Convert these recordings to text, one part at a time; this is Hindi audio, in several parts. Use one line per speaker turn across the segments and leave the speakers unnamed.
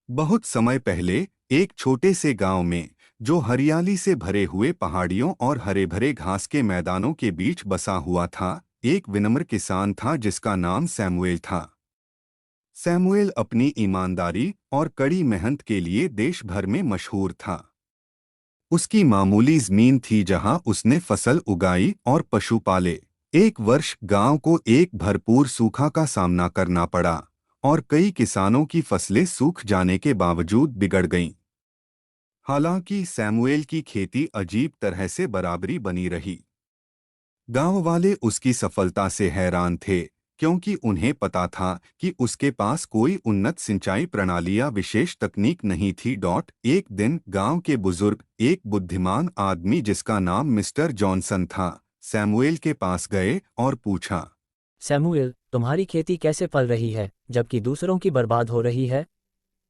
बहुत समय पहले एक छोटे से गांव में, जो हरियाली से भरे हुए पहाड़ियों और हरे भरे घास के मैदानों के बीच बसा हुआ था, एक विनम्र किसान था जिसका नाम सैमुएल था। सैमुएल अपनी ईमानदारी और कड़ी मेहनत के लिए देश भर में मशहूर था। उसकी मामूली जमीन थी जहां उसने फसल उगाई और पशु पाले। एक वर्ष गांव को एक भरपूर सूखा का सामना करना पड़ा और कई किसानों की फसलें सूख जाने के बावजूद बिगड़ गईं। हालांकि सैमुएल की खेती अजीब तरह से बराबरी बनी रही। गांव वाले उसकी सफलता से हैरान थे, क्योंकि उन्हें पता था कि उसके पास कोई उन्नत सिंचाई प्रणाली या विशेष तकनीक नहीं थी। एक दिन गांव के बुजुर्ग, एक बुद्धिमान आदमी जिसका नाम मिस्टर जॉनसन था, सैमुएल के पास गए और पूछा,
सैमुएल, तुम्हारी खेती कैसे फल रही है जबकि दूसरों की बर्बाद हो रही है?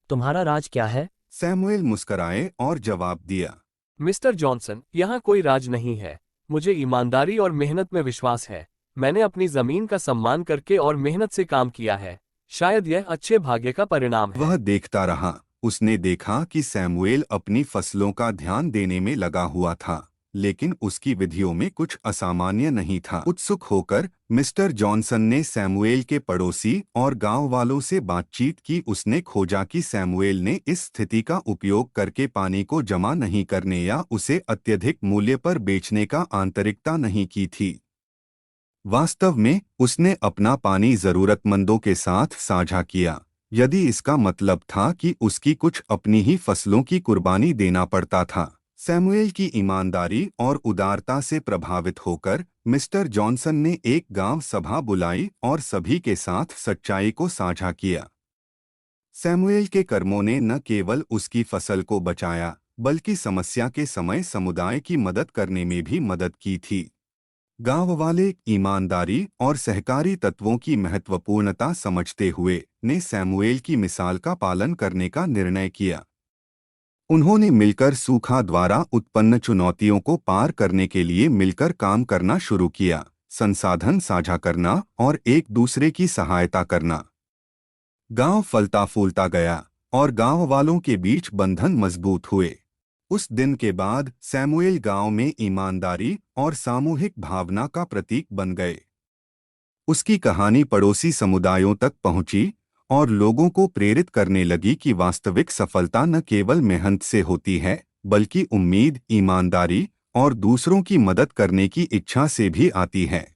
तुम्हारा राज क्या है?
सैमुएल मुस्कराए और जवाब दिया,
मिस्टर जॉनसन, यहाँ कोई राज नहीं है। मुझे ईमानदारी और मेहनत में विश्वास है। मैंने अपनी जमीन का सम्मान करके और मेहनत से काम किया है। शायद यह अच्छे भाग्य का परिणाम है।
वह देखता रहा। उसने देखा कि सैमुएल अपनी फसलों का ध्यान देने में लगा हुआ था, लेकिन उसकी विधियों में कुछ असामान्य नहीं था। उत्सुक होकर मिस्टर जॉनसन ने सैमुएल के पड़ोसी और गांव वालों से बातचीत की। उसने खोजा कि सैमुएल ने इस स्थिति का उपयोग करके पानी को जमा नहीं करने या उसे अत्यधिक मूल्य पर बेचने का आंतरिकता नहीं की थी। वास्तव में उसने अपना पानी जरूरतमंदों के साथ साझा किया। यदि इसका मतलब था कि उसकी कुछ अपनी ही फसलों की कुर्बानी देना पड़ता था। सैमुएल की ईमानदारी और उदारता से प्रभावित होकर मिस्टर जॉनसन ने एक गांव सभा बुलाई और सभी के साथ सच्चाई को साझा किया। सैमुएल के कर्मों ने न केवल उसकी फसल को बचाया, बल्कि समस्या के समय समुदाय की मदद करने में भी मदद की थी। गांव वाले ईमानदारी और सहकारी तत्वों की महत्वपूर्णता समझते हुए ने सैमुएल की मिसाल का पालन करने का निर्णय किया। उन्होंने मिलकर सूखा द्वारा उत्पन्न चुनौतियों को पार करने के लिए मिलकर काम करना शुरू किया, संसाधन साझा करना और एक दूसरे की सहायता करना। गांव फलता फूलता गया और गांव वालों के बीच बंधन मजबूत हुए। उस दिन के बाद सैमुएल गांव में ईमानदारी और सामूहिक भावना का प्रतीक बन गए। उसकी कहानी पड़ोसी समुदायों तक पहुंची और लोगों को प्रेरित करने लगी कि वास्तविक सफलता न केवल मेहनत से होती है, बल्कि उम्मीद, ईमानदारी और दूसरों की मदद करने की इच्छा से भी आती है।